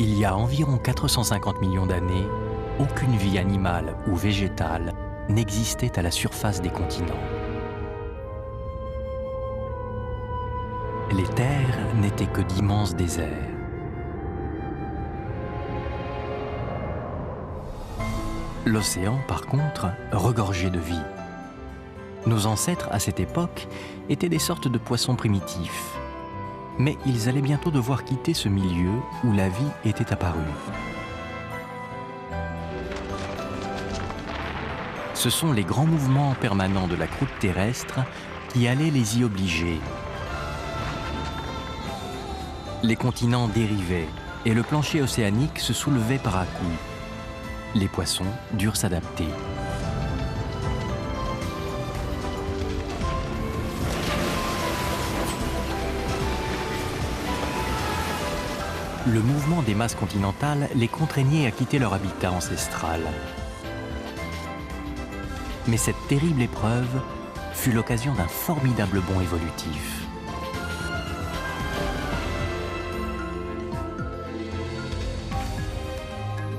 Il y a environ 450 millions d'années, aucune vie animale ou végétale n'existait à la surface des continents. Les terres n'étaient que d'immenses déserts. L'océan, par contre, regorgeait de vie. Nos ancêtres, à cette époque, étaient des sortes de poissons primitifs. Mais ils allaient bientôt devoir quitter ce milieu où la vie était apparue. Ce sont les grands mouvements permanents de la croûte terrestre qui allaient les y obliger. Les continents dérivaient et le plancher océanique se soulevait par à-coups. Les poissons durent s'adapter. Le mouvement des masses continentales les contraignait à quitter leur habitat ancestral. Mais cette terrible épreuve fut l'occasion d'un formidable bond évolutif.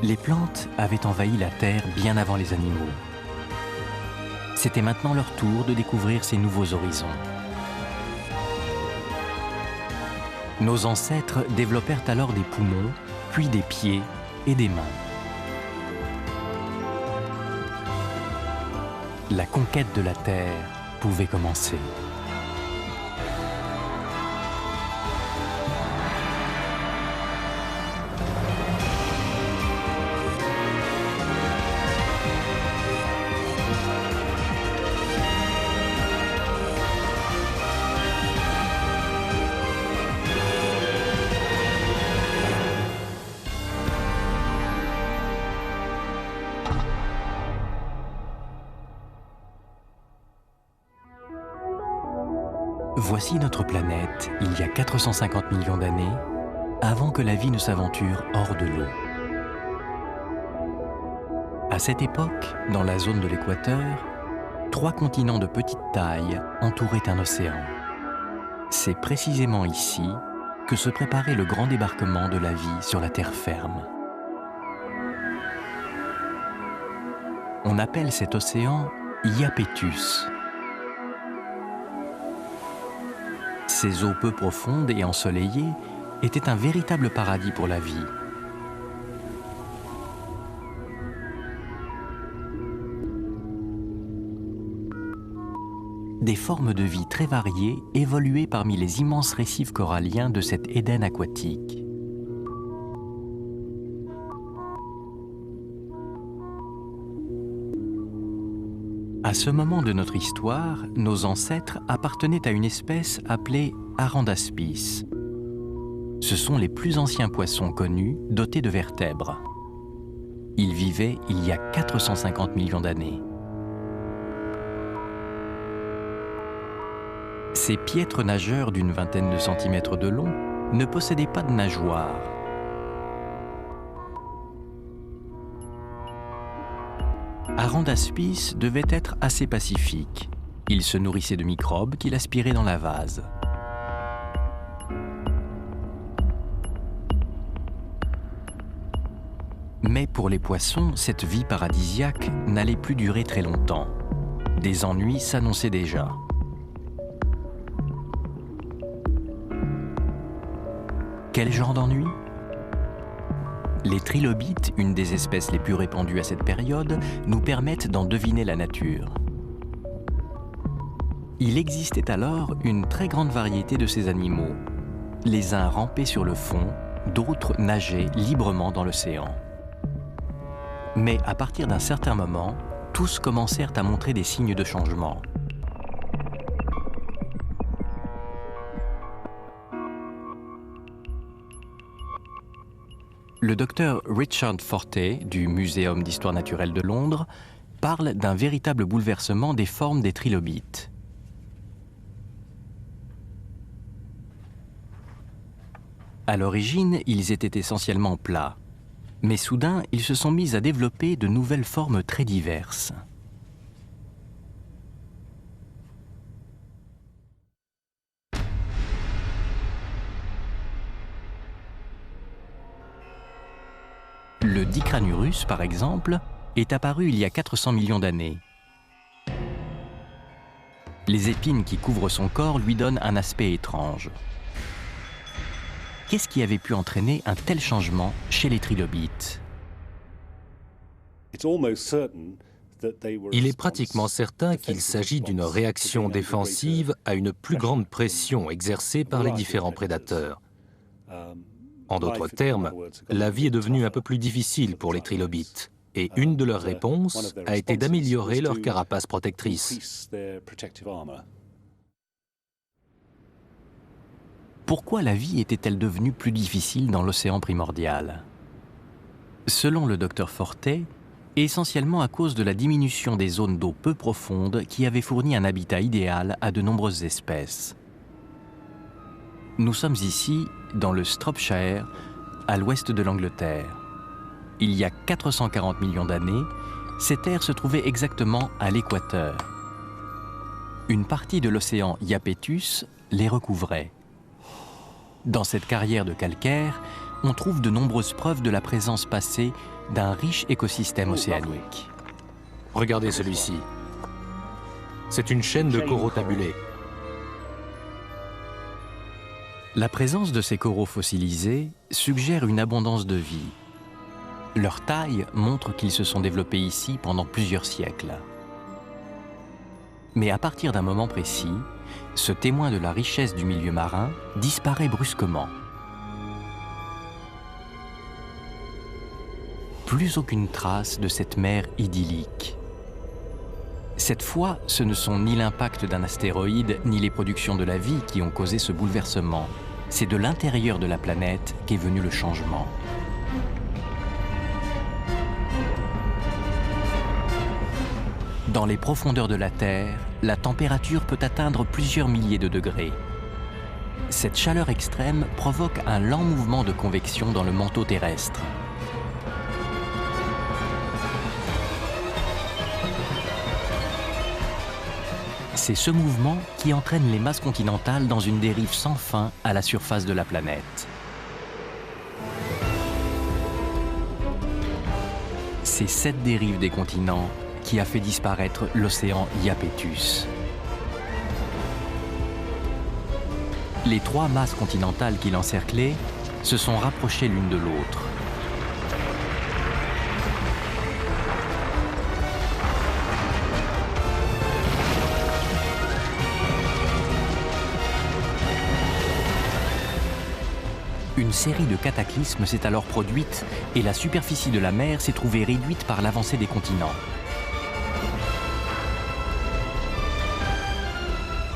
Les plantes avaient envahi la Terre bien avant les animaux. C'était maintenant leur tour de découvrir ces nouveaux horizons. Nos ancêtres développèrent alors des poumons, puis des pieds et des mains. La conquête de la Terre pouvait commencer. Voici notre planète, il y a 450 millions d'années, avant que la vie ne s'aventure hors de l'eau. À cette époque, dans la zone de l'équateur, 3 continents de petite taille entouraient un océan. C'est précisément ici que se préparait le grand débarquement de la vie sur la terre ferme. On appelle cet océan Iapetus. Ces eaux peu profondes et ensoleillées étaient un véritable paradis pour la vie. Des formes de vie très variées évoluaient parmi les immenses récifs coralliens de cet Éden aquatique. À ce moment de notre histoire, nos ancêtres appartenaient à une espèce appelée Arandaspis. Ce sont les plus anciens poissons connus dotés de vertèbres. Ils vivaient il y a 450 millions d'années. Ces piètres nageurs d'une vingtaine de centimètres de long ne possédaient pas de nageoires. Arandaspis devait être assez pacifique. Il se nourrissait de microbes qu'il aspirait dans la vase. Mais pour les poissons, cette vie paradisiaque n'allait plus durer très longtemps. Des ennuis s'annonçaient déjà. Quel genre d'ennui ? Les trilobites, une des espèces les plus répandues à cette période, nous permettent d'en deviner la nature. Il existait alors une très grande variété de ces animaux. Les uns rampaient sur le fond, d'autres nageaient librement dans l'océan. Mais à partir d'un certain moment, tous commencèrent à montrer des signes de changement. Le docteur Richard Fortey, du Muséum d'histoire naturelle de Londres, parle d'un véritable bouleversement des formes des trilobites. À l'origine, ils étaient essentiellement plats, mais soudain, ils se sont mis à développer de nouvelles formes très diverses. Le Dicranurus, par exemple, est apparu il y a 400 millions d'années. Les épines qui couvrent son corps lui donnent un aspect étrange. Qu'est-ce qui avait pu entraîner un tel changement chez les trilobites? Il est pratiquement certain qu'il s'agit d'une réaction défensive à une plus grande pression exercée par les différents prédateurs. En d'autres termes, la vie est devenue un peu plus difficile pour les trilobites, et une de leurs réponses a été d'améliorer leur carapace protectrice. Pourquoi la vie était-elle devenue plus difficile dans l'océan primordial? Selon le docteur Fortet, essentiellement à cause de la diminution des zones d'eau peu profondes qui avaient fourni un habitat idéal à de nombreuses espèces. Nous sommes ici, dans le Shropshire, à l'ouest de l'Angleterre. Il y a 440 millions d'années, ces terres se trouvaient exactement à l'équateur. Une partie de l'océan Iapetus les recouvrait. Dans cette carrière de calcaire, on trouve de nombreuses preuves de la présence passée d'un riche écosystème océanique. Regardez celui-ci. C'est une chaîne de coraux tabulés. La présence de ces coraux fossilisés suggère une abondance de vie. Leur taille montre qu'ils se sont développés ici pendant plusieurs siècles. Mais à partir d'un moment précis, ce témoin de la richesse du milieu marin disparaît brusquement. Plus aucune trace de cette mer idyllique. Cette fois, ce ne sont ni l'impact d'un astéroïde, ni les productions de la vie qui ont causé ce bouleversement. C'est de l'intérieur de la planète qu'est venu le changement. Dans les profondeurs de la Terre, la température peut atteindre plusieurs milliers de degrés. Cette chaleur extrême provoque un lent mouvement de convection dans le manteau terrestre. C'est ce mouvement qui entraîne les masses continentales dans une dérive sans fin à la surface de la planète. C'est cette dérive des continents qui a fait disparaître l'océan Iapetus. Les trois masses continentales qui l'encerclaient se sont rapprochées l'une de l'autre. Une série de cataclysmes s'est alors produite et la superficie de la mer s'est trouvée réduite par l'avancée des continents.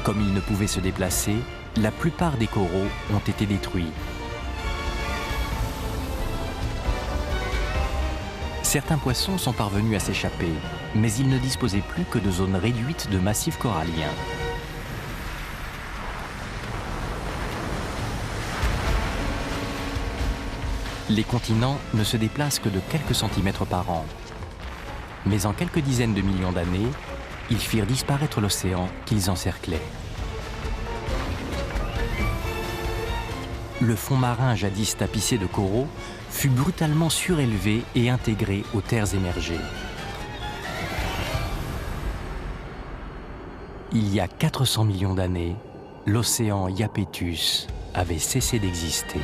Comme ils ne pouvaient se déplacer, la plupart des coraux ont été détruits. Certains poissons sont parvenus à s'échapper, mais ils ne disposaient plus que de zones réduites de massifs coralliens. Les continents ne se déplacent que de quelques centimètres par an. Mais en quelques dizaines de millions d'années, ils firent disparaître l'océan qu'ils encerclaient. Le fond marin jadis tapissé de coraux fut brutalement surélevé et intégré aux terres émergées. Il y a 400 millions d'années, l'océan Iapetus avait cessé d'exister.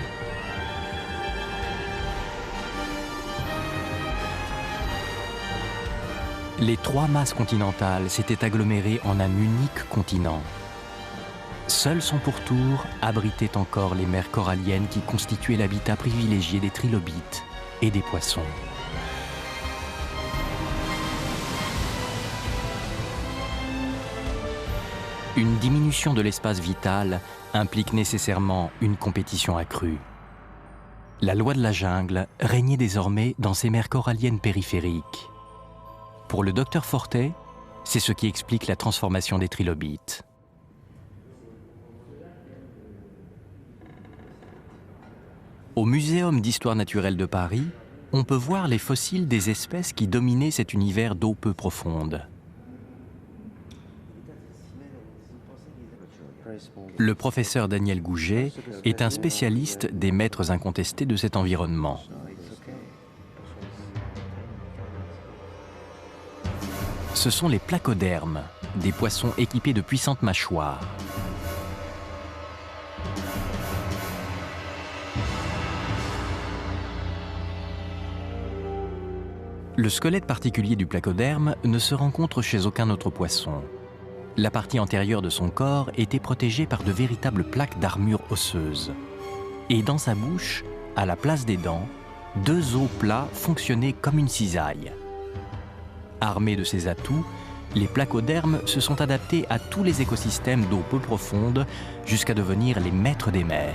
Les trois masses continentales s'étaient agglomérées en un unique continent. Seul son pourtour abritait encore les mers coralliennes qui constituaient l'habitat privilégié des trilobites et des poissons. Une diminution de l'espace vital implique nécessairement une compétition accrue. La loi de la jungle régnait désormais dans ces mers coralliennes périphériques. Pour le docteur Fortet, c'est ce qui explique la transformation des trilobites. Au Muséum d'histoire naturelle de Paris, on peut voir les fossiles des espèces qui dominaient cet univers d'eau peu profonde. Le professeur Daniel Gouget est un spécialiste des maîtres incontestés de cet environnement. Ce sont les placodermes, des poissons équipés de puissantes mâchoires. Le squelette particulier du placoderme ne se rencontre chez aucun autre poisson. La partie antérieure de son corps était protégée par de véritables plaques d'armure osseuse. Et dans sa bouche, à la place des dents, 2 os plats fonctionnaient comme une cisaille. Armés de ces atouts, les placodermes se sont adaptés à tous les écosystèmes d'eau peu profonde jusqu'à devenir les maîtres des mers.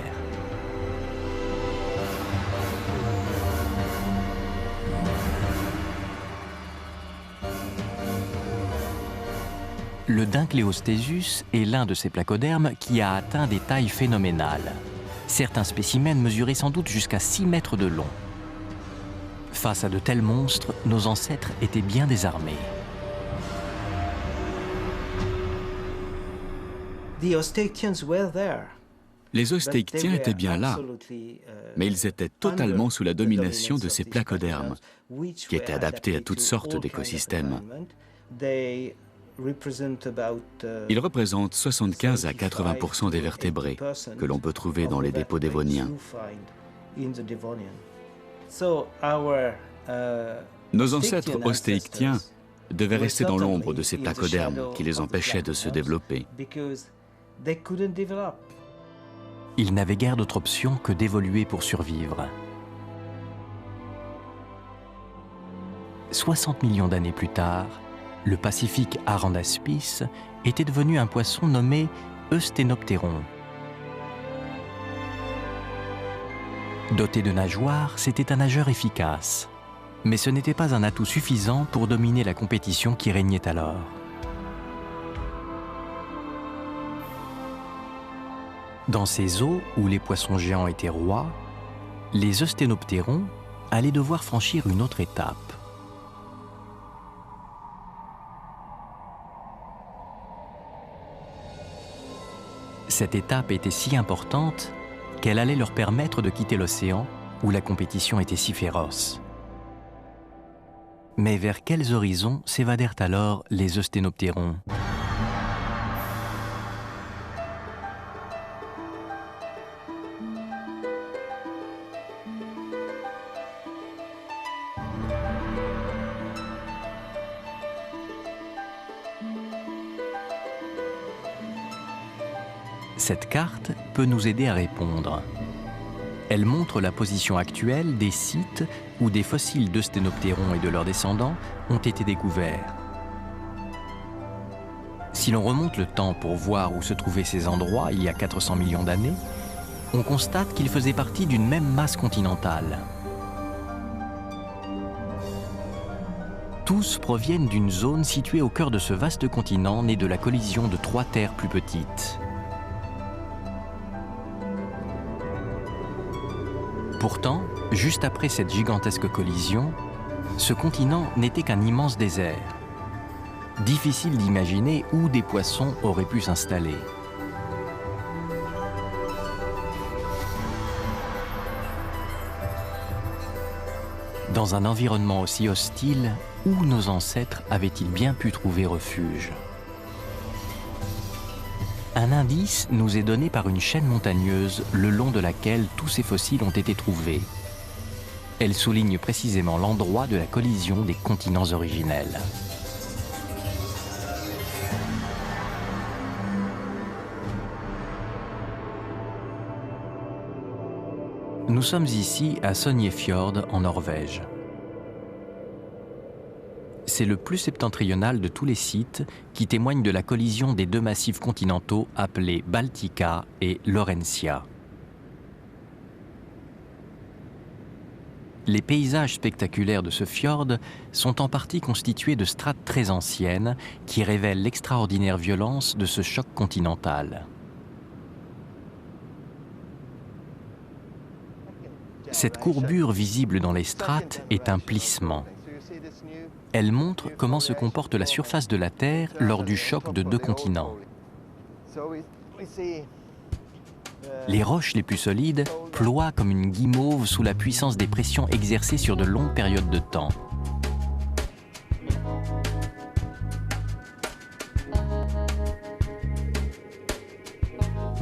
Le Dincleosthésus est l'un de ces placodermes qui a atteint des tailles phénoménales. Certains spécimens mesuraient sans doute jusqu'à 6 mètres de long. Face à de tels monstres, nos ancêtres étaient bien désarmés. Les Ostéictiens étaient bien là, mais ils étaient totalement sous la domination de ces placodermes, qui étaient adaptés à toutes sortes d'écosystèmes. Ils représentent 75 à 80% des vertébrés que l'on peut trouver dans les dépôts dévoniens. Nos ancêtres ostéictiens devaient rester dans l'ombre de ces placodermes qui les empêchaient de se développer. Ils n'avaient guère d'autre option que d'évoluer pour survivre. 60 millions d'années plus tard, le Pacifique Arandaspis était devenu un poisson nommé Eusthénoptéron. Doté de nageoires, c'était un nageur efficace. Mais ce n'était pas un atout suffisant pour dominer la compétition qui régnait alors. Dans ces eaux où les poissons géants étaient rois, les eusthénoptérons allaient devoir franchir une autre étape. Cette étape était si importante qu'elle allait leur permettre de quitter l'océan où la compétition était si féroce. Mais vers quels horizons s'évadèrent alors les eusthénoptérons ? Cette carte peut nous aider à répondre. Elle montre la position actuelle des sites où des fossiles d'eusthénoptérons et de leurs descendants ont été découverts. Si l'on remonte le temps pour voir où se trouvaient ces endroits il y a 400 millions d'années, on constate qu'ils faisaient partie d'une même masse continentale. Tous proviennent d'une zone située au cœur de ce vaste continent né de la collision de 3 terres plus petites. Pourtant, juste après cette gigantesque collision, ce continent n'était qu'un immense désert. Difficile d'imaginer où des poissons auraient pu s'installer. Dans un environnement aussi hostile, où nos ancêtres avaient-ils bien pu trouver refuge ? Un indice nous est donné par une chaîne montagneuse le long de laquelle tous ces fossiles ont été trouvés. Elle souligne précisément l'endroit de la collision des continents originels. Nous sommes ici à Sognefjord en Norvège. C'est le plus septentrional de tous les sites qui témoignent de la collision des 2 massifs continentaux appelés Baltica et Laurentia. Les paysages spectaculaires de ce fjord sont en partie constitués de strates très anciennes qui révèlent l'extraordinaire violence de ce choc continental. Cette courbure visible dans les strates est un plissement. Elle montre comment se comporte la surface de la Terre lors du choc de 2 continents. Les roches les plus solides ploient comme une guimauve sous la puissance des pressions exercées sur de longues périodes de temps.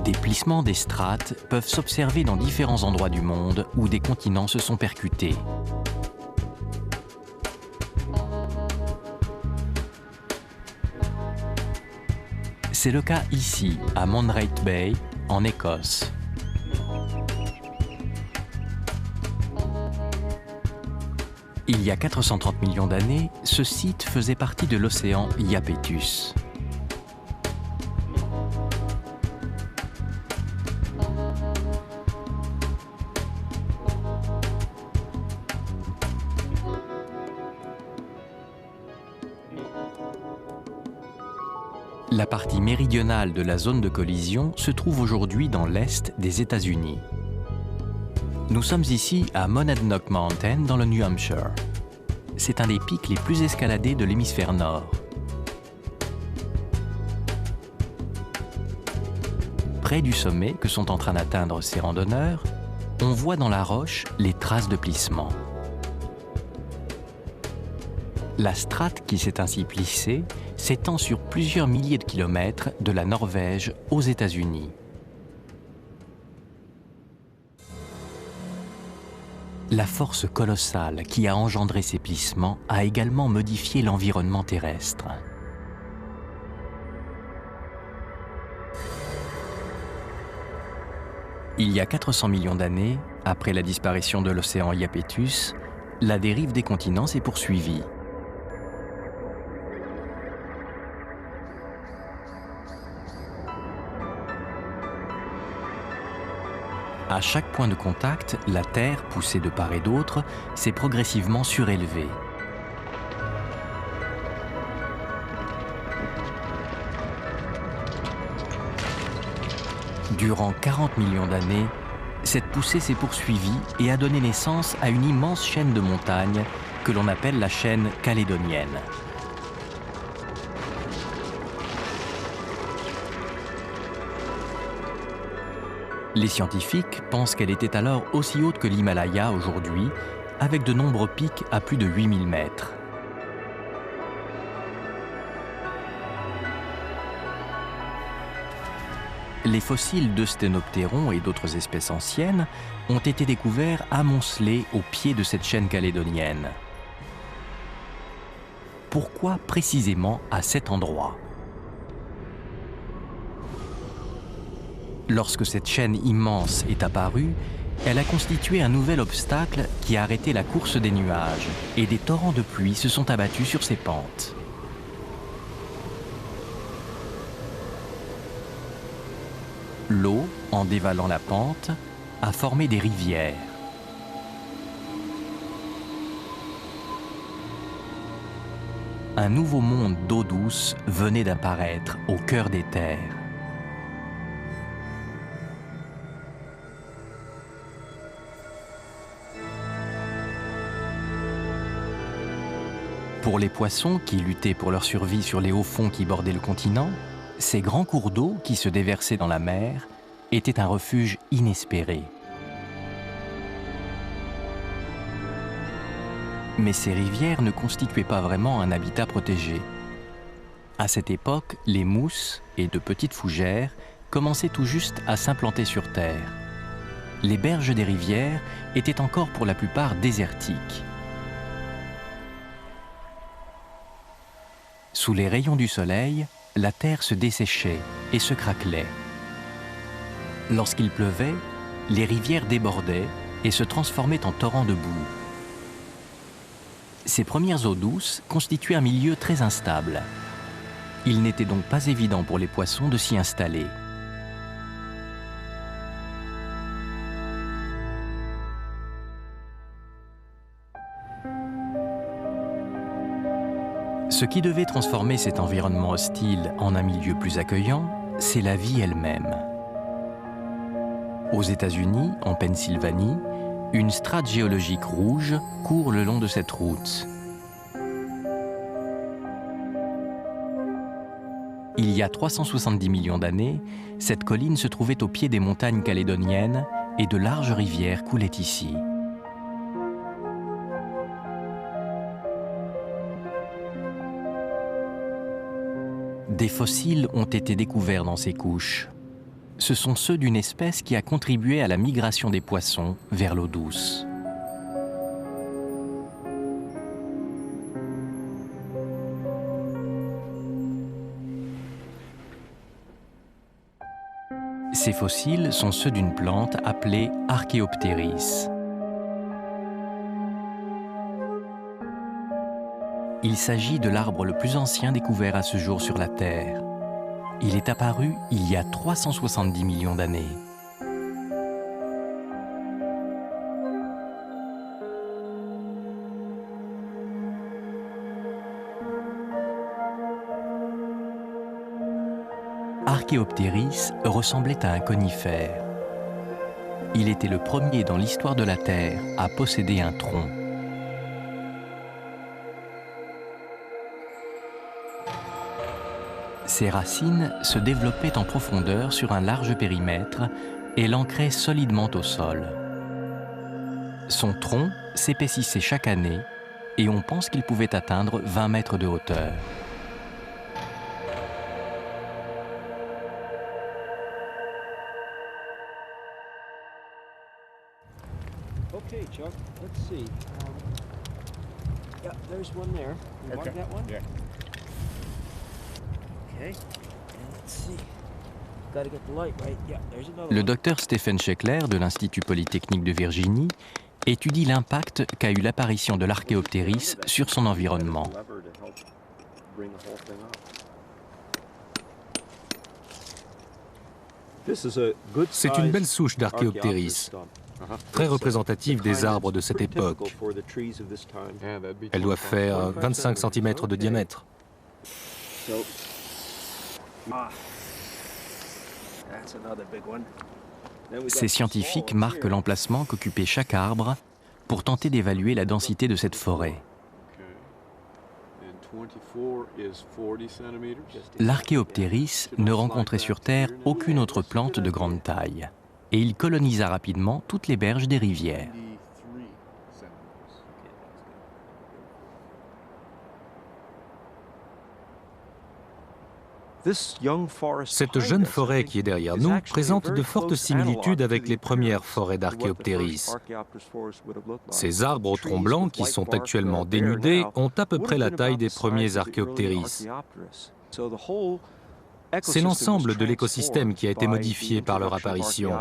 Des plissements des strates peuvent s'observer dans différents endroits du monde où des continents se sont percutés. C'est le cas ici, à Mondraith Bay, en Écosse. Il y a 430 millions d'années, ce site faisait partie de l'océan Iapetus. La partie méridionale de la zone de collision se trouve aujourd'hui dans l'est des États-Unis. Nous sommes ici à Monadnock Mountain dans le New Hampshire. C'est un des pics les plus escaladés de l'hémisphère nord. Près du sommet que sont en train d'atteindre ces randonneurs, on voit dans la roche les traces de plissement. La strate qui s'est ainsi plissée s'étend sur plusieurs milliers de kilomètres de la Norvège aux États-Unis. La force colossale qui a engendré ces plissements a également modifié l'environnement terrestre. Il y a 400 millions d'années, après la disparition de l'océan Iapetus, la dérive des continents s'est poursuivie. À chaque point de contact, la Terre, poussée de part et d'autre, s'est progressivement surélevée. Durant 40 millions d'années, cette poussée s'est poursuivie et a donné naissance à une immense chaîne de montagnes que l'on appelle la chaîne calédonienne. Les scientifiques pensent qu'elle était alors aussi haute que l'Himalaya aujourd'hui, avec de nombreux pics à plus de 8000 mètres. Les fossiles d'Eusthénoptéron et d'autres espèces anciennes ont été découverts amoncelés au pied de cette chaîne calédonienne. Pourquoi précisément à cet endroit ? Lorsque cette chaîne immense est apparue, elle a constitué un nouvel obstacle qui a arrêté la course des nuages et des torrents de pluie se sont abattus sur ses pentes. L'eau, en dévalant la pente, a formé des rivières. Un nouveau monde d'eau douce venait d'apparaître au cœur des terres. Pour les poissons qui luttaient pour leur survie sur les hauts fonds qui bordaient le continent, ces grands cours d'eau qui se déversaient dans la mer étaient un refuge inespéré. Mais ces rivières ne constituaient pas vraiment un habitat protégé. À cette époque, les mousses et de petites fougères commençaient tout juste à s'implanter sur Terre. Les berges des rivières étaient encore pour la plupart désertiques. Sous les rayons du soleil, la terre se desséchait et se craquelait. Lorsqu'il pleuvait, les rivières débordaient et se transformaient en torrents de boue. Ces premières eaux douces constituaient un milieu très instable. Il n'était donc pas évident pour les poissons de s'y installer. Ce qui devait transformer cet environnement hostile en un milieu plus accueillant, c'est la vie elle-même. Aux États-Unis, en Pennsylvanie, une strate géologique rouge court le long de cette route. Il y a 370 millions d'années, cette colline se trouvait au pied des montagnes calédoniennes et de larges rivières coulaient ici. Des fossiles ont été découverts dans ces couches. ce sont ceux d'une espèce qui a contribué à la migration des poissons vers l'eau douce. Ces fossiles sont ceux d'une plante appelée Archaeopteris. Il s'agit de l'arbre le plus ancien découvert à ce jour sur la Terre. Il est apparu il y a 370 millions d'années. Archaeopteris ressemblait à un conifère. Il était le premier dans l'histoire de la Terre à posséder un tronc. Ses racines se développaient en profondeur sur un large périmètre et l'ancraient solidement au sol. Son tronc s'épaississait chaque année et on pense qu'il pouvait atteindre 20 mètres de hauteur. Okay, Chuck, let's see. Yeah, there's one there. You mark that one? Yeah. Okay, and let's see. Gotta get the light right. Yeah, there's another Le one. docteur Stephen Shekler de l'Institut Polytechnique de Virginie étudie l'impact qu'a eu l'apparition de l'Archaeopteris sur son environnement. C'est une belle souche d'Archaeopteris, très représentative des arbres de cette époque. Elle doit faire 25 cm de diamètre. Ces scientifiques marquent l'emplacement qu'occupait chaque arbre pour tenter d'évaluer la densité de cette forêt. L'Archaeopteris ne rencontrait sur Terre aucune autre plante de grande taille, et il colonisa rapidement toutes les berges des rivières. Cette jeune forêt qui est derrière nous présente de fortes similitudes avec les premières forêts d'Archaeopteris. Ces arbres au tronc blanc, qui sont actuellement dénudés, ont à peu près la taille des premiers Archaeopteris. C'est l'ensemble de l'écosystème qui a été modifié par leur apparition.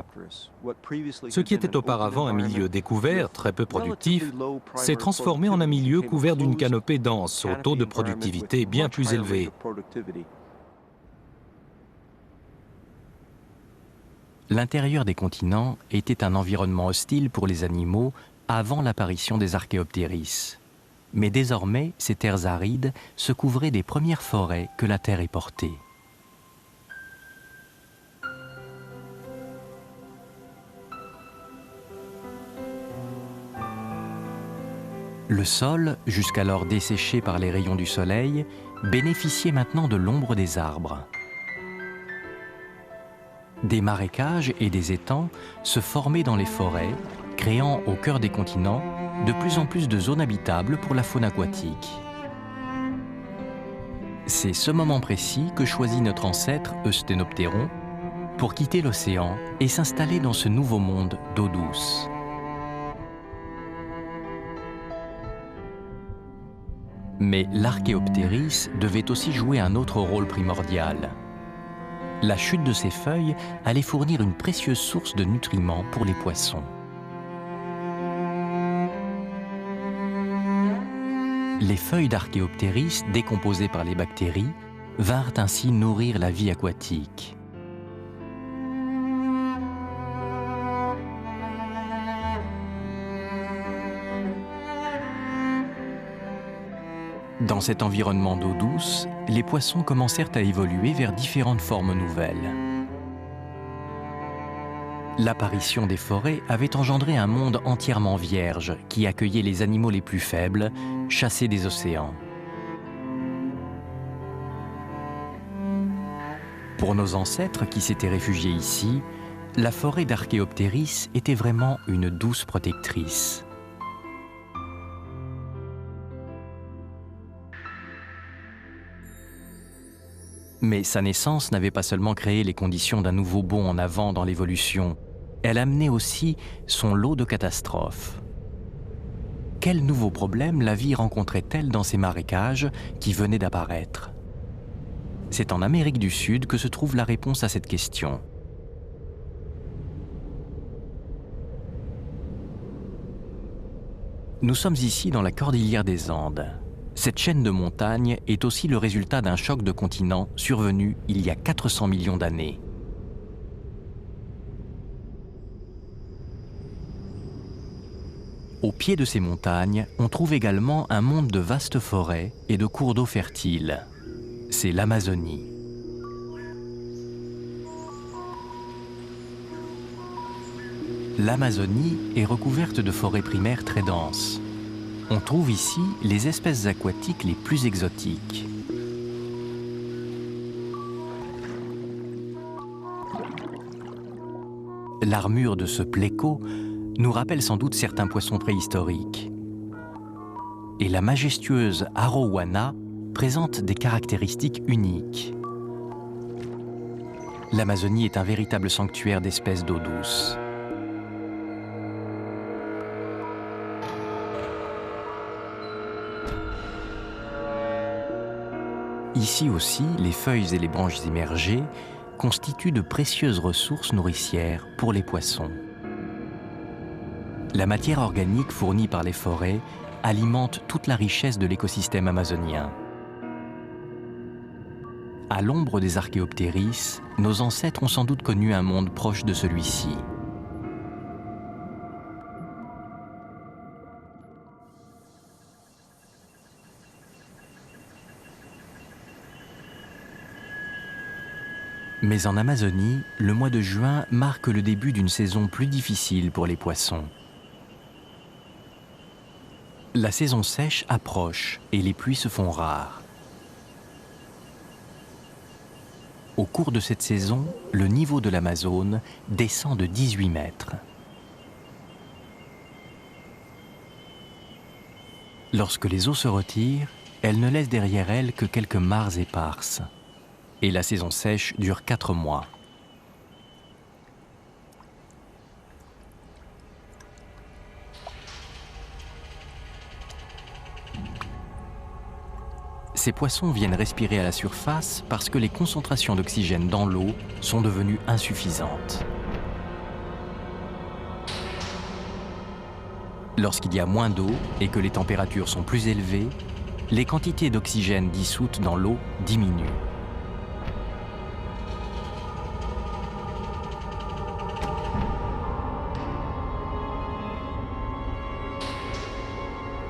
Ce qui était auparavant un milieu découvert, très peu productif, s'est transformé en un milieu couvert d'une canopée dense, au taux de productivité bien plus élevé. L'intérieur des continents était un environnement hostile pour les animaux avant l'apparition des Archaeopteris. Mais désormais, ces terres arides se couvraient des premières forêts que la Terre ait portées. Le sol, jusqu'alors desséché par les rayons du soleil, bénéficiait maintenant de l'ombre des arbres. Des marécages et des étangs se formaient dans les forêts, créant au cœur des continents de plus en plus de zones habitables pour la faune aquatique. C'est ce moment précis que choisit notre ancêtre Eusthénoptéron pour quitter l'océan et s'installer dans ce nouveau monde d'eau douce. Mais l'Archaeopteris devait aussi jouer un autre rôle primordial. La chute de ses feuilles allait fournir une précieuse source de nutriments pour les poissons. Les feuilles d'Archaeopteris, décomposées par les bactéries, vinrent ainsi nourrir la vie aquatique. Dans cet environnement d'eau douce, les poissons commencèrent à évoluer vers différentes formes nouvelles. L'apparition des forêts avait engendré un monde entièrement vierge qui accueillait les animaux les plus faibles, chassés des océans. Pour nos ancêtres qui s'étaient réfugiés ici, la forêt d'Archaeopteris était vraiment une douce protectrice. Mais sa naissance n'avait pas seulement créé les conditions d'un nouveau bond en avant dans l'évolution, elle amenait aussi son lot de catastrophes. Quels nouveaux problèmes la vie rencontrait-elle dans ces marécages qui venaient d'apparaître? C'est en Amérique du Sud que se trouve la réponse à cette question. Nous sommes ici dans la cordillère des Andes. Cette chaîne de montagnes est aussi le résultat d'un choc de continents survenu il y a 400 millions d'années. Au pied de ces montagnes, on trouve également un monde de vastes forêts et de cours d'eau fertiles. C'est l'Amazonie. L'Amazonie est recouverte de forêts primaires très denses. On trouve ici les espèces aquatiques les plus exotiques. L'armure de ce pléco nous rappelle sans doute certains poissons préhistoriques. Et la majestueuse arowana présente des caractéristiques uniques. L'Amazonie est un véritable sanctuaire d'espèces d'eau douce. Ici aussi, les feuilles et les branches immergées constituent de précieuses ressources nourricières pour les poissons. La matière organique fournie par les forêts alimente toute la richesse de l'écosystème amazonien. À l'ombre des Archéoptéris, nos ancêtres ont sans doute connu un monde proche de celui-ci. Mais en Amazonie, le mois de juin marque le début d'une saison plus difficile pour les poissons. La saison sèche approche et les pluies se font rares. Au cours de cette saison, le niveau de l'Amazone descend de 18 mètres. Lorsque les eaux se retirent, elles ne laissent derrière elles que quelques mares éparses. Et la saison sèche dure 4 mois. Ces poissons viennent respirer à la surface parce que les concentrations d'oxygène dans l'eau sont devenues insuffisantes. Lorsqu'il y a moins d'eau et que les températures sont plus élevées, les quantités d'oxygène dissoutes dans l'eau diminuent.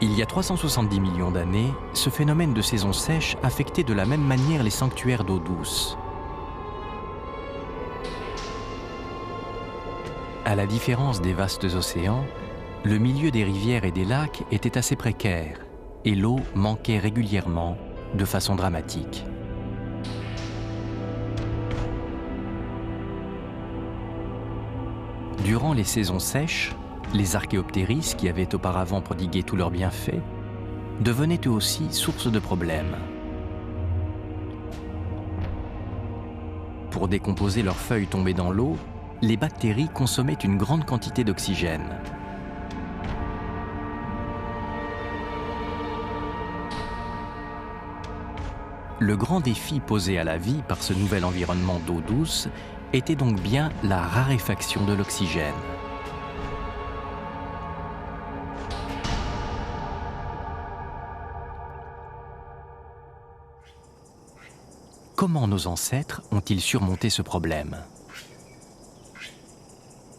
Il y a 370 millions d'années, ce phénomène de saison sèche affectait de la même manière les sanctuaires d'eau douce. À la différence des vastes océans, le milieu des rivières et des lacs était assez précaire et l'eau manquait régulièrement de façon dramatique. Durant les saisons sèches, les Archéoptéris, qui avaient auparavant prodigué tous leurs bienfaits, devenaient eux aussi source de problèmes. Pour décomposer leurs feuilles tombées dans l'eau, les bactéries consommaient une grande quantité d'oxygène. Le grand défi posé à la vie par ce nouvel environnement d'eau douce était donc bien la raréfaction de l'oxygène. Comment nos ancêtres ont-ils surmonté ce problème?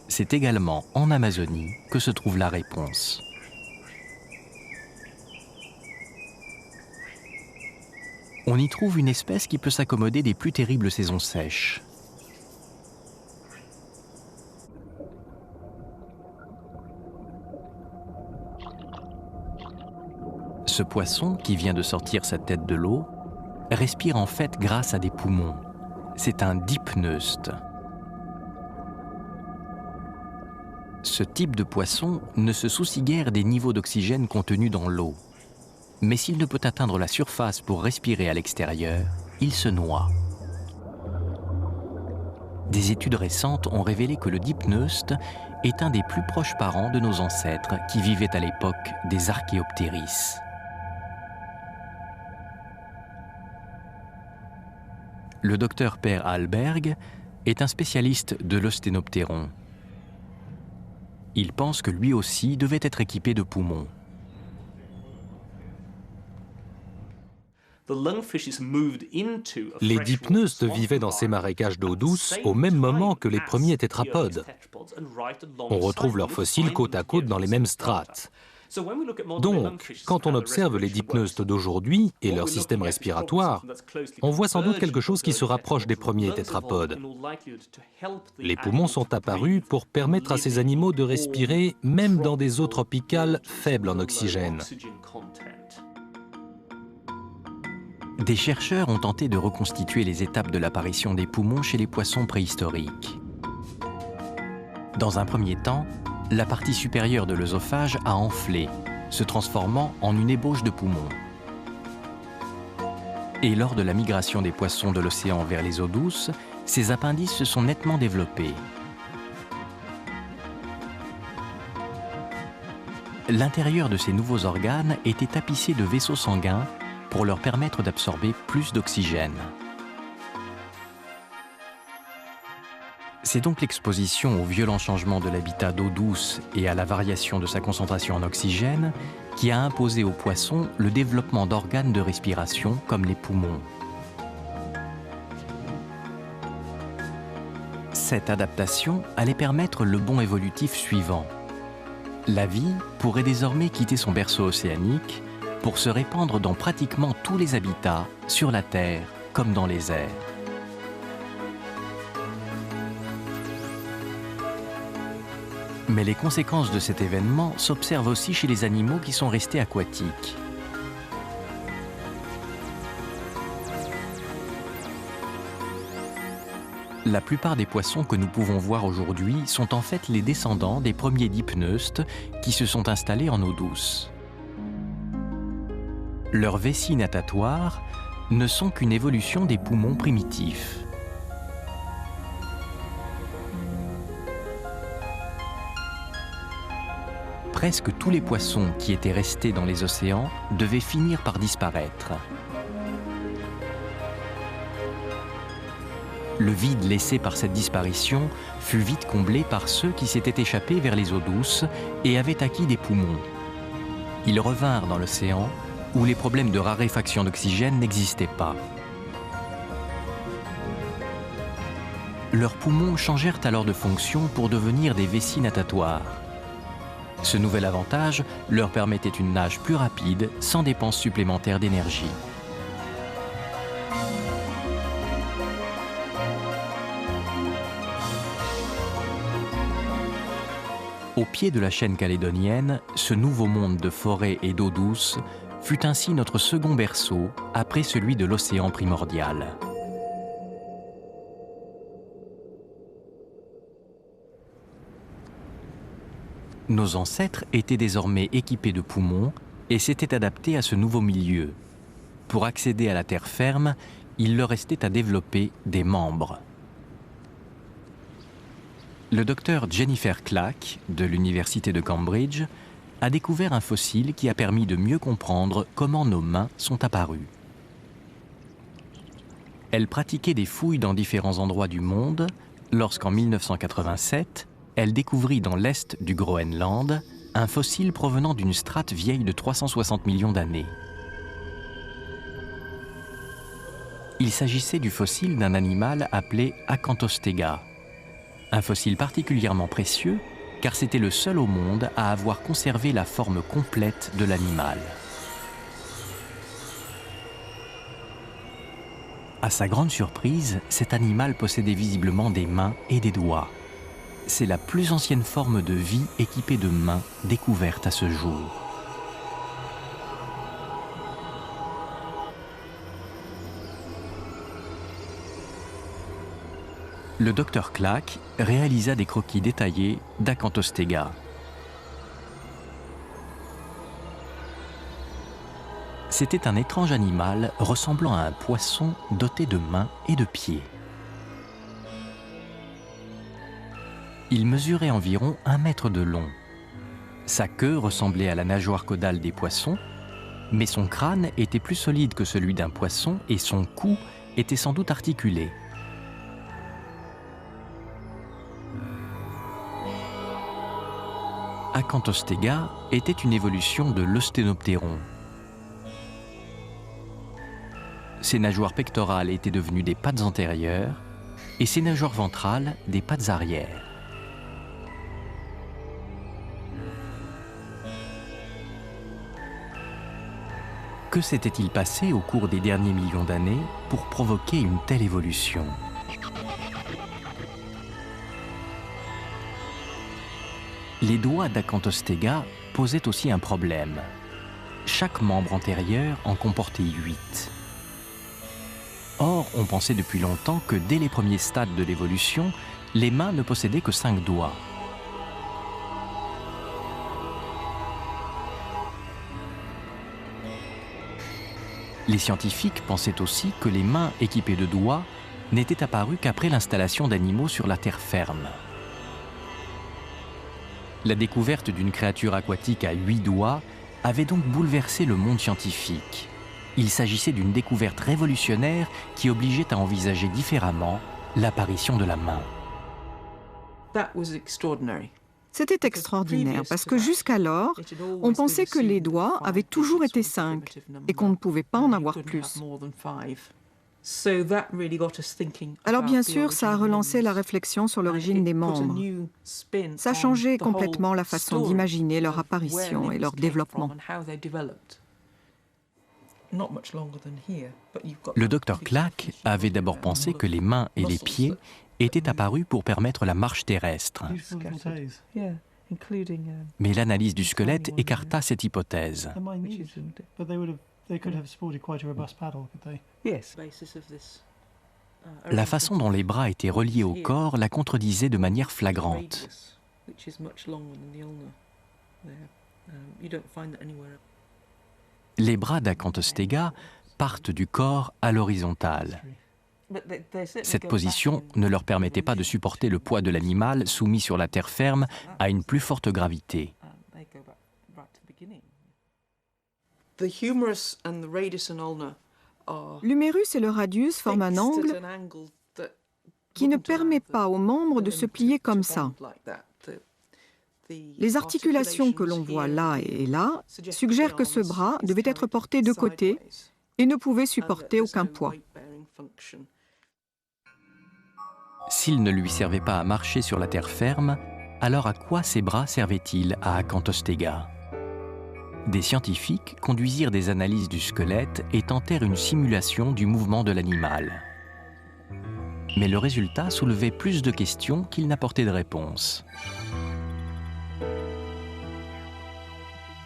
C'est également en Amazonie que se trouve la réponse. On y trouve une espèce qui peut s'accommoder des plus terribles saisons sèches. Ce poisson, qui vient de sortir sa tête de l'eau, respire en fait grâce à des poumons. C'est un dipneuste. Ce type de poisson ne se soucie guère des niveaux d'oxygène contenus dans l'eau. Mais s'il ne peut atteindre la surface pour respirer à l'extérieur, il se noie. des études récentes ont révélé que le dipneuste est un des plus proches parents de nos ancêtres qui vivaient à l'époque des Archéoptéris. Le docteur Per Hallberg est un spécialiste de l'Osténoptéron. Il pense que lui aussi devait être équipé de poumons. Les dipneustes vivaient dans ces marécages d'eau douce au même moment que les premiers tétrapodes. On retrouve leurs fossiles côte à côte dans les mêmes strates. Donc, quand on observe les dipneustes d'aujourd'hui et leur système respiratoire, on voit sans doute quelque chose qui se rapproche des premiers tétrapodes. Les poumons sont apparus pour permettre à ces animaux de respirer même dans des eaux tropicales faibles en oxygène. Des chercheurs ont tenté de reconstituer les étapes de l'apparition des poumons chez les poissons préhistoriques. Dans un premier temps, la partie supérieure de l'œsophage a enflé, se transformant en une ébauche de poumons. Et lors de la migration des poissons de l'océan vers les eaux douces, ces appendices se sont nettement développés. L'intérieur de ces nouveaux organes était tapissé de vaisseaux sanguins pour leur permettre d'absorber plus d'oxygène. C'est donc l'exposition aux violents changements de l'habitat d'eau douce et à la variation de sa concentration en oxygène qui a imposé aux poissons le développement d'organes de respiration comme les poumons. Cette adaptation allait permettre le bond évolutif suivant. La vie pourrait désormais quitter son berceau océanique pour se répandre dans pratiquement tous les habitats, sur la Terre comme dans les airs. Mais les conséquences de cet événement s'observent aussi chez les animaux qui sont restés aquatiques. La plupart des poissons que nous pouvons voir aujourd'hui sont en fait les descendants des premiers dipneustes qui se sont installés en eau douce. Leurs vessies natatoires ne sont qu'une évolution des poumons primitifs. Presque tous les poissons qui étaient restés dans les océans devaient finir par disparaître. Le vide laissé par cette disparition fut vite comblé par ceux qui s'étaient échappés vers les eaux douces et avaient acquis des poumons. Ils revinrent dans l'océan où les problèmes de raréfaction d'oxygène n'existaient pas. Leurs poumons changèrent alors de fonction pour devenir des vessies natatoires. Ce nouvel avantage leur permettait une nage plus rapide, sans dépense supplémentaire d'énergie. Au pied de la chaîne calédonienne, ce nouveau monde de forêts et d'eau douce fut ainsi notre second berceau, après celui de l'océan primordial. Nos ancêtres étaient désormais équipés de poumons et s'étaient adaptés à ce nouveau milieu. Pour accéder à la terre ferme, il leur restait à développer des membres. Le docteur Jennifer Clack, de l'université de Cambridge, a découvert un fossile qui a permis de mieux comprendre comment nos mains sont apparues. Elle pratiquait des fouilles dans différents endroits du monde lorsqu'en 1987, elle découvrit dans l'est du Groenland un fossile provenant d'une strate vieille de 360 millions d'années. Il s'agissait du fossile d'un animal appelé Acanthostega, un fossile particulièrement précieux car c'était le seul au monde à avoir conservé la forme complète de l'animal. À sa grande surprise, cet animal possédait visiblement des mains et des doigts. C'est la plus ancienne forme de vie équipée de mains découverte à ce jour. Le docteur Clack réalisa des croquis détaillés d'Acanthostega. C'était un étrange animal ressemblant à un poisson doté de mains et de pieds. Il mesurait environ 1 mètre de long. Sa queue ressemblait à la nageoire caudale des poissons, mais son crâne était plus solide que celui d'un poisson et son cou était sans doute articulé. Acanthostega était une évolution de l'Eusthénoptéron. Ses nageoires pectorales étaient devenues des pattes antérieures et ses nageoires ventrales des pattes arrière. Que s'était-il passé au cours des derniers millions d'années pour provoquer une telle évolution ? Les doigts d'Acanthostega posaient aussi un problème. Chaque membre antérieur en comportait 8. Or, on pensait depuis longtemps que dès les premiers stades de l'évolution, les mains ne possédaient que 5 doigts. Les scientifiques pensaient aussi que les mains équipées de doigts n'étaient apparues qu'après l'installation d'animaux sur la terre ferme. La découverte d'une créature aquatique à 8 doigts avait donc bouleversé le monde scientifique. Il s'agissait d'une découverte révolutionnaire qui obligeait à envisager différemment l'apparition de la main. C'était extraordinaire parce que jusqu'alors, on pensait que les doigts avaient toujours été 5 et qu'on ne pouvait pas en avoir plus. Alors bien sûr, ça a relancé la réflexion sur l'origine des membres. Ça a changé complètement la façon d'imaginer leur apparition et leur développement. Le docteur Clack avait d'abord pensé que les mains et les pieds étaient apparus pour permettre la marche terrestre. Mais l'analyse du squelette écarta cette hypothèse. La façon dont les bras étaient reliés au corps la contredisait de manière flagrante. Les bras d'Acanthostega partent du corps à l'horizontale. Cette position ne leur permettait pas de supporter le poids de l'animal soumis sur la terre ferme à une plus forte gravité. L'humérus et le radius forment un angle qui ne permet pas aux membres de se plier comme ça. Les articulations que l'on voit là et là suggèrent que ce bras devait être porté de côté et ne pouvait supporter aucun poids. S'il ne lui servait pas à marcher sur la terre ferme, alors à quoi ces bras servaient-ils à Acanthostega ? Des scientifiques conduisirent des analyses du squelette et tentèrent une simulation du mouvement de l'animal. Mais le résultat soulevait plus de questions qu'il n'apportait de réponses.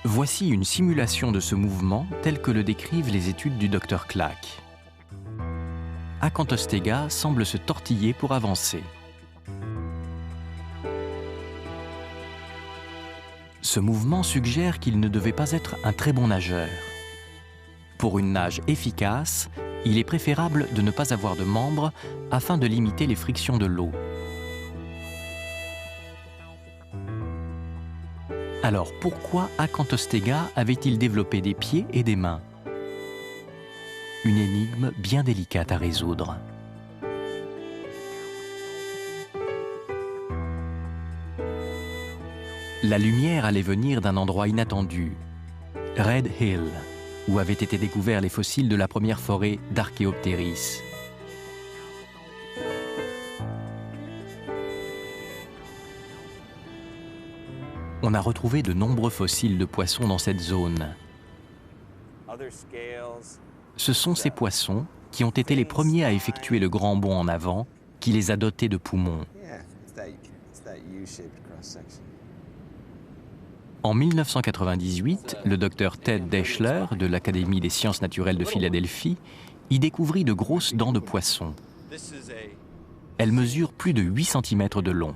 Voici une simulation de ce mouvement tel que le décrivent les études du docteur Clack. Acanthostega semble se tortiller pour avancer. Ce mouvement suggère qu'il ne devait pas être un très bon nageur. Pour une nage efficace, il est préférable de ne pas avoir de membres afin de limiter les frictions de l'eau. Alors pourquoi Acanthostega avait-il développé des pieds et des mains ? Une énigme bien délicate à résoudre. La lumière allait venir d'un endroit inattendu, Red Hill, où avaient été découverts les fossiles de la première forêt d'Archéoptéris. On a retrouvé de nombreux fossiles de poissons dans cette zone. Ce sont ces poissons qui ont été les premiers à effectuer le grand bond en avant, qui les a dotés de poumons. En 1998, le docteur Ted Deschler de l'Académie des sciences naturelles de Philadelphie y découvrit de grosses dents de poisson. Elles mesurent plus de 8 cm de long.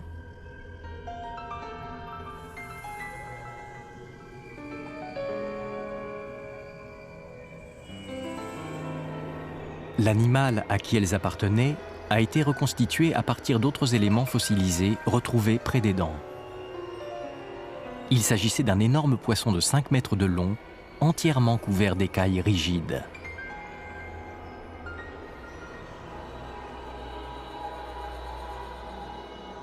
L'animal à qui elles appartenaient a été reconstitué à partir d'autres éléments fossilisés retrouvés près des dents. Il s'agissait d'un énorme poisson de 5 mètres de long, entièrement couvert d'écailles rigides.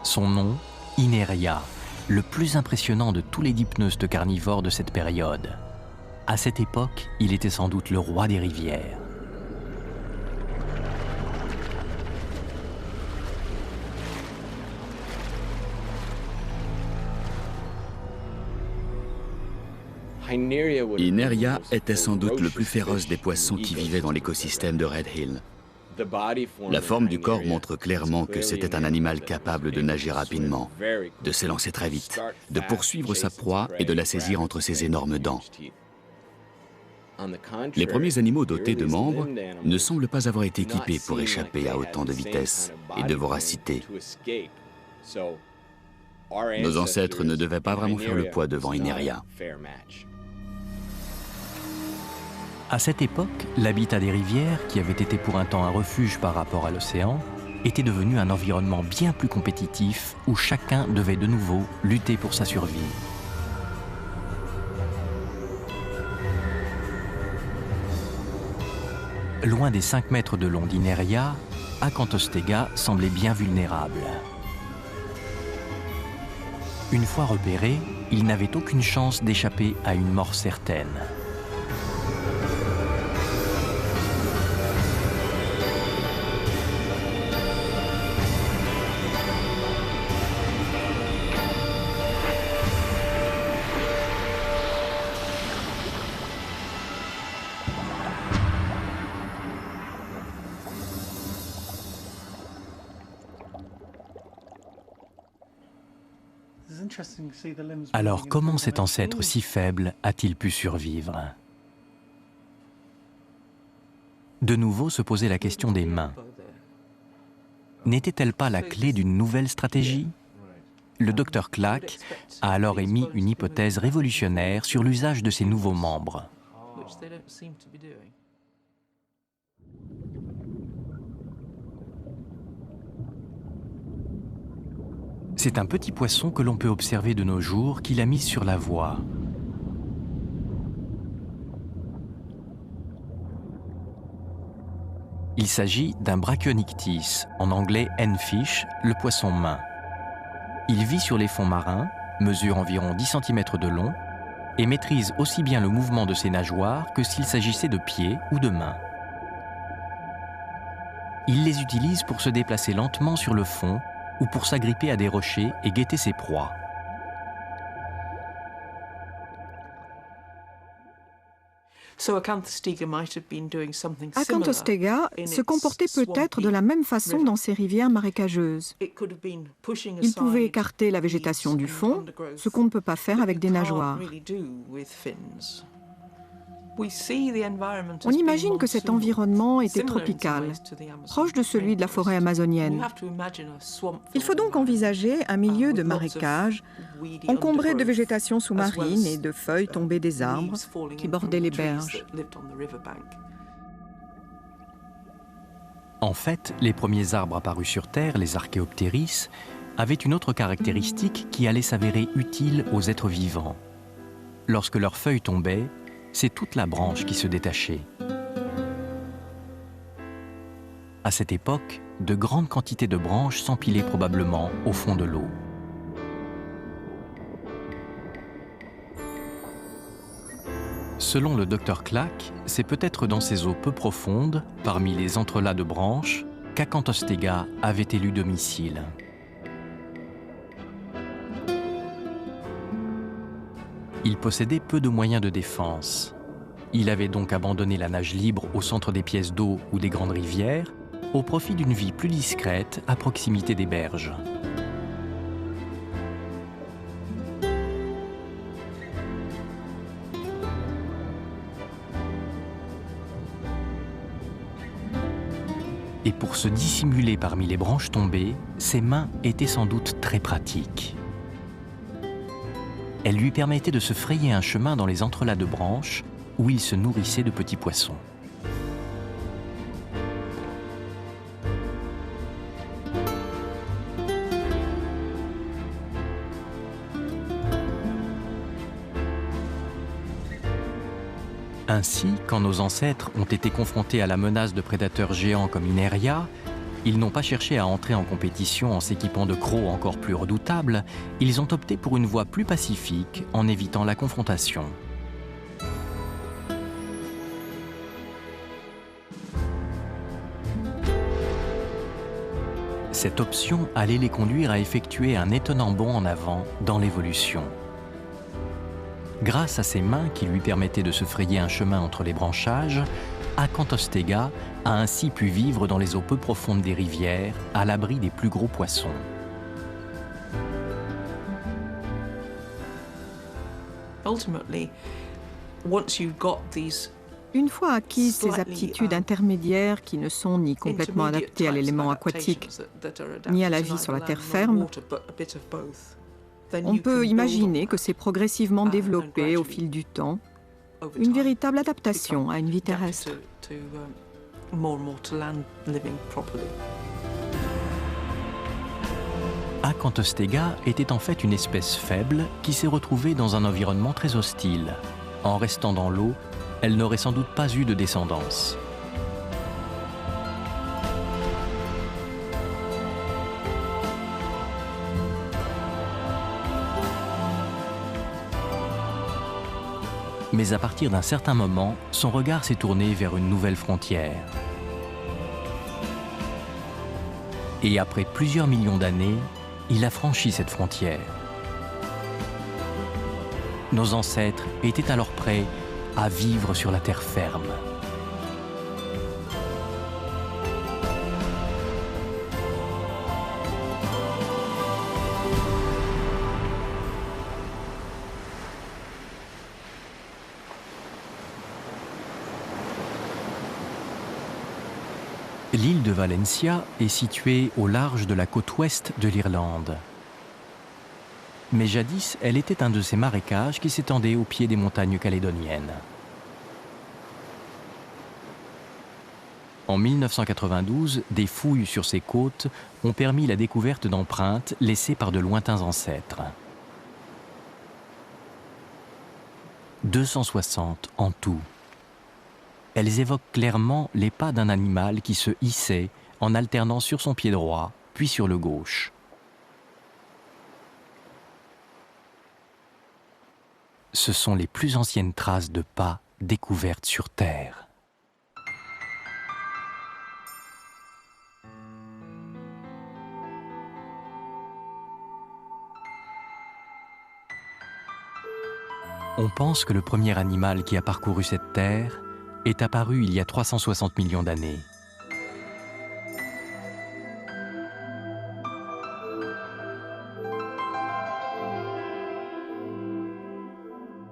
Son nom, Ineria, le plus impressionnant de tous les dipneustes carnivores de cette période. À cette époque, il était sans doute le roi des rivières. Ineria était sans doute le plus féroce des poissons qui vivaient dans l'écosystème de Red Hill. La forme du corps montre clairement que c'était un animal capable de nager rapidement, de s'élancer très vite, de poursuivre sa proie et de la saisir entre ses énormes dents. Les premiers animaux dotés de membres ne semblent pas avoir été équipés pour échapper à autant de vitesse et de voracité. Nos ancêtres ne devaient pas vraiment faire le poids devant Ineria. À cette époque, l'habitat des rivières, qui avait été pour un temps un refuge par rapport à l'océan, était devenu un environnement bien plus compétitif où chacun devait de nouveau lutter pour sa survie. Loin des 5 mètres de long d'Ineria, Acanthostega semblait bien vulnérable. Une fois repéré, il n'avait aucune chance d'échapper à une mort certaine. Alors, comment cet ancêtre si faible a-t-il pu survivre? De nouveau se posait la question des mains. N'était-elle pas la clé d'une nouvelle stratégie? Le docteur Clack a alors émis une hypothèse révolutionnaire sur l'usage de ces nouveaux membres. C'est un petit poisson que l'on peut observer de nos jours qui l'a mise sur la voie. Il s'agit d'un Brachionictis, en anglais henfish, le poisson-main. Il vit sur les fonds marins, mesure environ 10 cm de long et maîtrise aussi bien le mouvement de ses nageoires que s'il s'agissait de pieds ou de mains. Il les utilise pour se déplacer lentement sur le fond ou pour s'agripper à des rochers et guetter ses proies. Acanthostega se comportait peut-être de la même façon dans ces rivières marécageuses. Il pouvait écarter la végétation du fond, ce qu'on ne peut pas faire avec des nageoires. On imagine que cet environnement était tropical, proche de celui de la forêt amazonienne. Il faut donc envisager un milieu de marécage, encombré de végétation sous-marine et de feuilles tombées des arbres qui bordaient les berges. En fait, les premiers arbres apparus sur Terre, les Archéoptéris, avaient une autre caractéristique qui allait s'avérer utile aux êtres vivants. Lorsque leurs feuilles tombaient, c'est toute la branche qui se détachait. À cette époque, de grandes quantités de branches s'empilaient probablement au fond de l'eau. Selon le docteur Clack, c'est peut-être dans ces eaux peu profondes, parmi les entrelacs de branches, qu'Acanthostega avait élu domicile. Il possédait peu de moyens de défense. Il avait donc abandonné la nage libre au centre des pièces d'eau ou des grandes rivières, au profit d'une vie plus discrète à proximité des berges. Et pour se dissimuler parmi les branches tombées, ses mains étaient sans doute très pratiques. Elles lui permettaient de se frayer un chemin dans les entrelacs de branches où il se nourrissait de petits poissons. Ainsi, quand nos ancêtres ont été confrontés à la menace de prédateurs géants comme Ineria, ils n'ont pas cherché à entrer en compétition en s'équipant de crocs encore plus redoutables, ils ont opté pour une voie plus pacifique en évitant la confrontation. Cette option allait les conduire à effectuer un étonnant bond en avant dans l'évolution. Grâce à ses mains qui lui permettaient de se frayer un chemin entre les branchages, Acanthostega a ainsi pu vivre dans les eaux peu profondes des rivières, à l'abri des plus gros poissons. Une fois acquises ces aptitudes intermédiaires qui ne sont ni complètement adaptées à l'élément aquatique, ni à la vie sur la terre ferme, on peut imaginer que c'est progressivement développé au fil du temps une véritable adaptation à une vie terrestre. Acanthostega était en fait une espèce faible qui s'est retrouvée dans un environnement très hostile. En restant dans l'eau, elle n'aurait sans doute pas eu de descendance. Mais à partir d'un certain moment, son regard s'est tourné vers une nouvelle frontière. Et après plusieurs millions d'années, il a franchi cette frontière. Nos ancêtres étaient alors prêts à vivre sur la terre ferme. L'île de Valentia est située au large de la côte ouest de l'Irlande. Mais jadis, elle était un de ces marécages qui s'étendaient au pied des montagnes calédoniennes. En 1992, des fouilles sur ces côtes ont permis la découverte d'empreintes laissées par de lointains ancêtres. 260 en tout. Elles évoquent clairement les pas d'un animal qui se hissait en alternant sur son pied droit, puis sur le gauche. Ce sont les plus anciennes traces de pas découvertes sur Terre. On pense que le premier animal qui a parcouru cette terre est apparu il y a 360 millions d'années.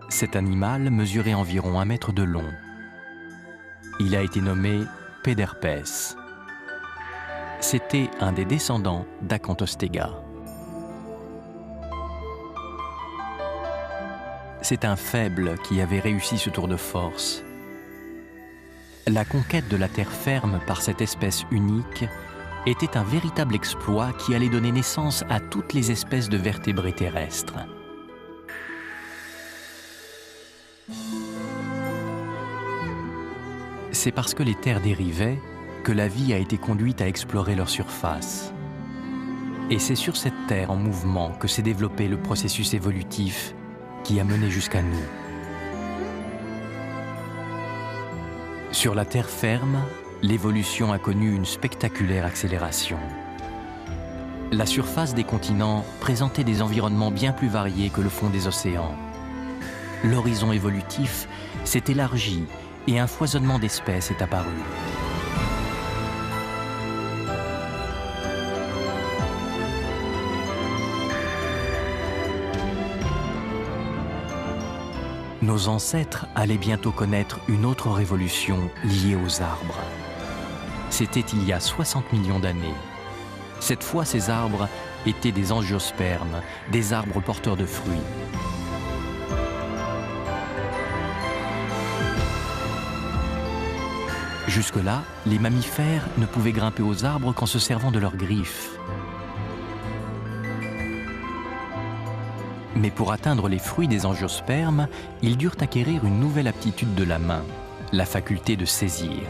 Cet animal mesurait environ 1 mètre de long. Il a été nommé Péderpès. C'était un des descendants d'Acanthostega. C'est un faible qui avait réussi ce tour de force. La conquête de la terre ferme par cette espèce unique était un véritable exploit qui allait donner naissance à toutes les espèces de vertébrés terrestres. C'est parce que les terres dérivaient que la vie a été conduite à explorer leur surface. Et c'est sur cette terre en mouvement que s'est développé le processus évolutif qui a mené jusqu'à nous. Sur la terre ferme, l'évolution a connu une spectaculaire accélération. La surface des continents présentait des environnements bien plus variés que le fond des océans. L'horizon évolutif s'est élargi et un foisonnement d'espèces est apparu. Nos ancêtres allaient bientôt connaître une autre révolution liée aux arbres. C'était il y a 60 millions d'années. Cette fois, ces arbres étaient des angiospermes, des arbres porteurs de fruits. Jusque-là, les mammifères ne pouvaient grimper aux arbres qu'en se servant de leurs griffes. Mais pour atteindre les fruits des angiospermes, ils durent acquérir une nouvelle aptitude de la main, la faculté de saisir.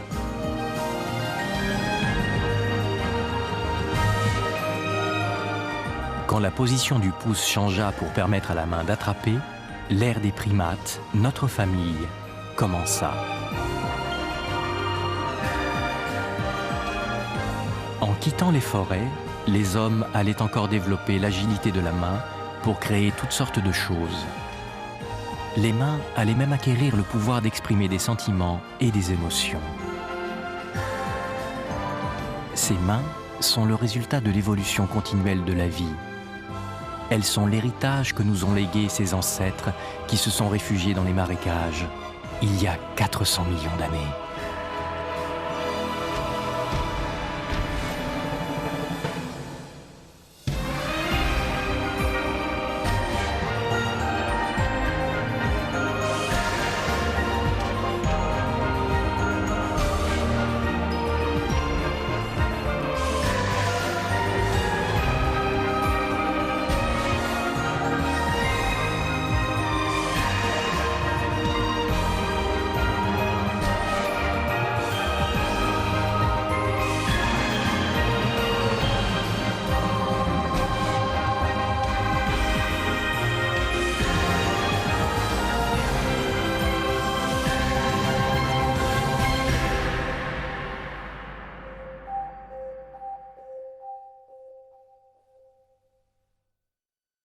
Quand la position du pouce changea pour permettre à la main d'attraper, l'ère des primates, notre famille, commença. En quittant les forêts, les hommes allaient encore développer l'agilité de la main pour créer toutes sortes de choses. Les mains allaient même acquérir le pouvoir d'exprimer des sentiments et des émotions. Ces mains sont le résultat de l'évolution continuelle de la vie. Elles sont l'héritage que nous ont légué ces ancêtres qui se sont réfugiés dans les marécages il y a 400 millions d'années.